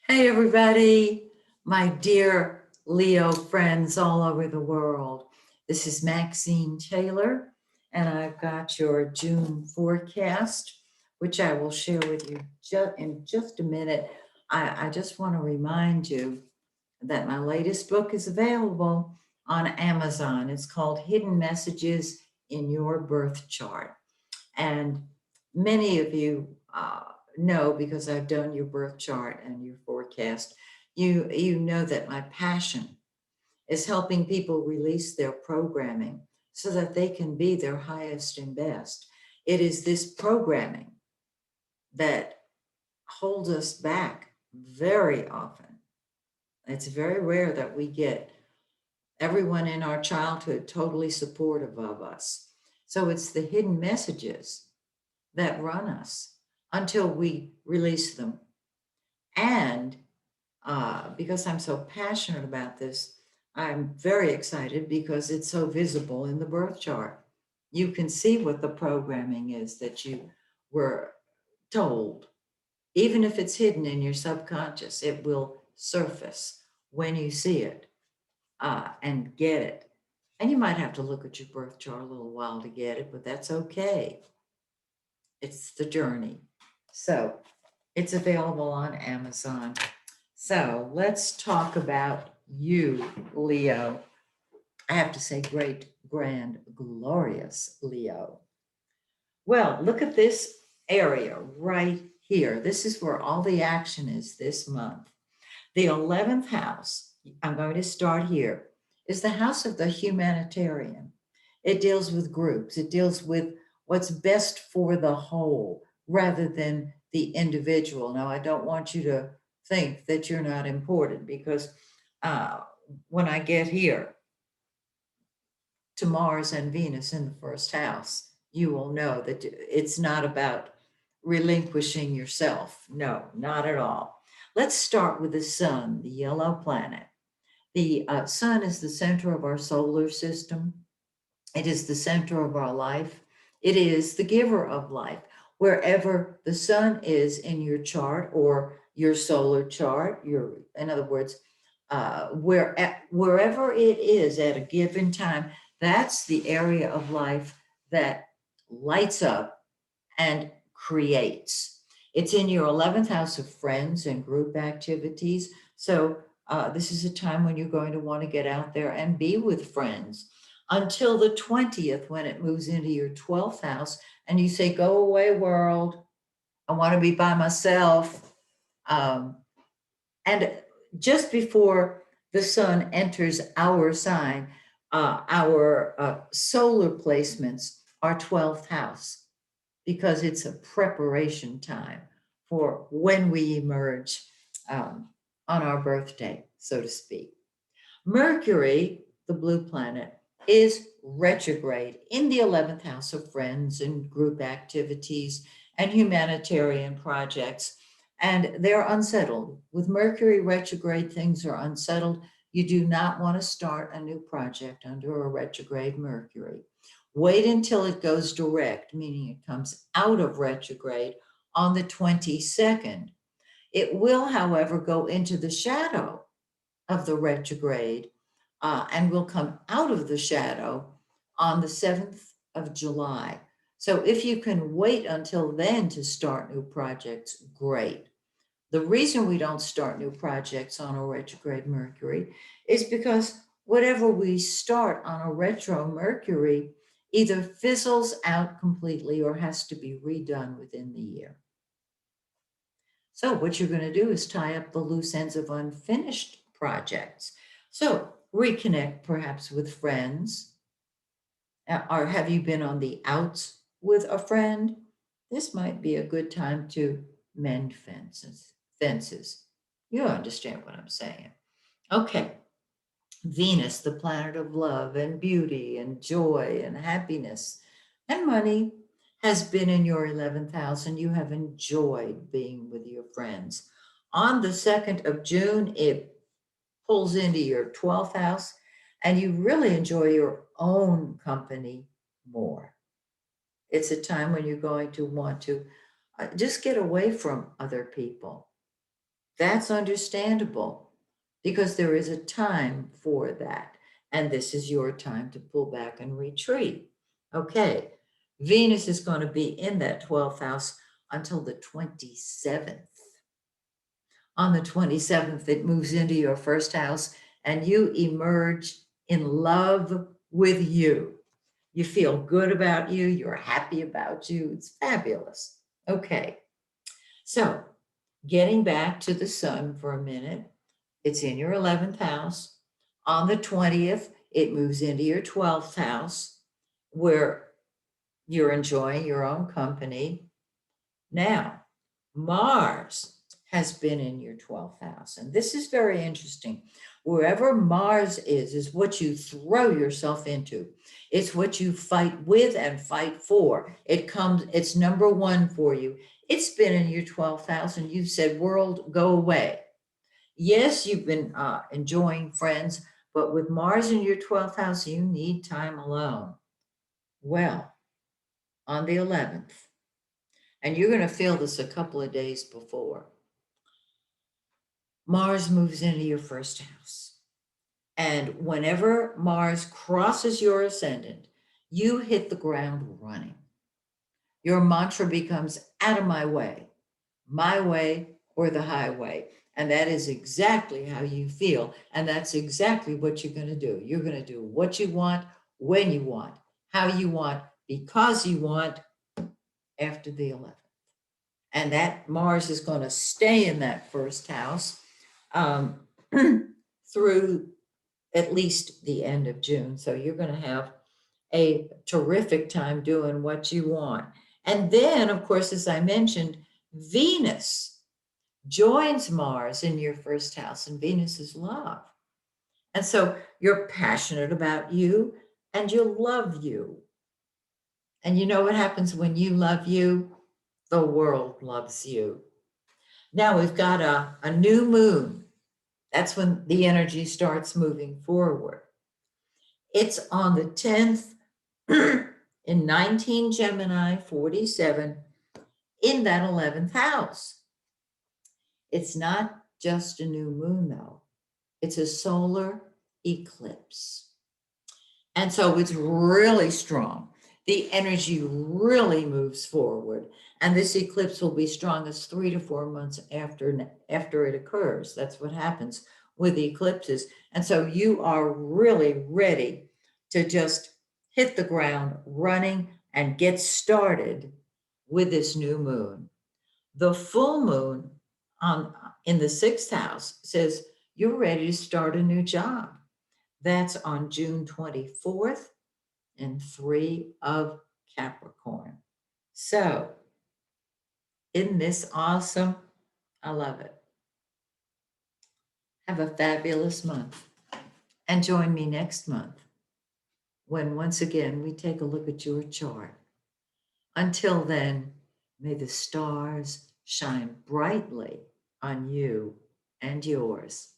Hey, everybody, my dear Leo friends all over the world. This is Maxine Taylor, and I've got your June forecast, which I will share with you in just a minute. I just want to remind you that my latest book is available on Amazon. It's called Hidden Messages in Your Birth Chart. And many of you know, because I've done your birth chart and your forecast, you know that my passion is helping people release their programming so that they can be their highest and best. It is this programming that holds us back very often. It's very rare that we get everyone in our childhood totally supportive of us. So it's the hidden messages that run us until we release them. And because I'm so passionate about this, I'm very excited because it's so visible in the birth chart. You can see what the programming is that you were told. Even if it's hidden in your subconscious, it will surface when you see it and get it. And you might have to look at your birth chart a little while to get it, but that's okay. It's the journey. So it's available on Amazon. So let's talk about you, Leo. I have to say, great, grand, glorious Leo. Well, look at this area right here. This is where all the action is this month. The 11th house, I'm going to start here, is the house of the humanitarian. It deals with groups, it deals with what's best for the whole rather than the individual. Now, I don't want you to think that you're not important because uh, when I get here to Mars and Venus in the first house, you will know that it's not about relinquishing yourself. No, not at all. Let's start with the sun, the yellow planet. The sun is the center of our solar system. It is the center of our life. It is the giver of life. Wherever the sun is in your chart or your solar chart, in other words, wherever it is at a given time, that's the area of life that lights up and creates. It's in your 11th house of friends and group activities. So, this is a time when you're going to want to get out there and be with friends until the 20th, when it moves into your 12th house. And you say, go away, world. I want to be by myself. Um, and just before the sun enters our sign, our solar placements are 12th house because it's a preparation time for when we emerge on our birthday, so to speak. Mercury, the blue planet, is retrograde in the 11th house of friends and group activities and humanitarian projects. And they're unsettled. With Mercury retrograde, things are unsettled. You do not want to start a new project under a retrograde Mercury. Wait until it goes direct, meaning it comes out of retrograde on the 22nd. It will, however, go into the shadow of the retrograde and will come out of the shadow on the 7th of July. So if you can wait until then to start new projects, great. The reason we don't start new projects on a retrograde Mercury is because whatever we start on a retro Mercury either fizzles out completely or has to be redone within the year. So what you're going to do is tie up the loose ends of unfinished projects. So reconnect perhaps with friends. Or have you been on the outs with a friend? This might be a good time to mend fences. Fences. You understand what I'm saying. Okay. Venus, the planet of love and beauty and joy and happiness and money, has been in your 11th house and you have enjoyed being with your friends. On the 2nd of June, it pulls into your 12th house and you really enjoy your own company more. It's a time when you're going to want to just get away from other people That's understandable because there is a time for that. And this is your time to pull back and retreat. Okay. Venus is going to be in that 12th house until the 27th. On the 27th, it moves into your first house and you emerge in love with you. You feel good about you. You're happy about you. It's fabulous. Okay. So, getting back to the sun for a minute, it's in your 11th house. On the 20th, it moves into your 12th house where you're enjoying your own company. Now, Mars has been in your 12th house. And this is very interesting. Wherever Mars is what you throw yourself into. It's what you fight with and fight for. It's number one for you. It's been in your 12th house, and you've said, world, go away. Yes, you've been enjoying friends, but with Mars in your 12th house, you need time alone. Well, on the 11th, and you're going to feel this a couple of days before, Mars moves into your first house. And whenever Mars crosses your ascendant, you hit the ground running. Your mantra becomes out of my way or the highway. And that is exactly how you feel. And that's exactly what you're going to do. You're going to do what you want, when you want, how you want, because you want after the 11th. And that Mars is going to stay in that first house through at least the end of June. So you're going to have a terrific time doing what you want. And then, of course, as I mentioned, Venus joins Mars in your first house, and Venus is love. And so you're passionate about you and you love you. And you know what happens when you love you? The world loves you. Now we've got a new moon. That's when the energy starts moving forward. It's on the 10th in 19 Gemini 47 in that 11th house. It's not just a new moon, though. It's a solar eclipse. And so it's really strong. The energy really moves forward. And this eclipse will be strongest 3 to 4 months after it occurs. That's what happens with the eclipses. And so you are really ready to just hit the ground running and get started with this new moon. The full moon in the 6th house says you're ready to start a new job. That's on June 24th and 3 of Capricorn. So, isn't this awesome? I love it. Have a fabulous month. And join me next month when once again we take a look at your chart. Until then, may the stars shine brightly on you and yours.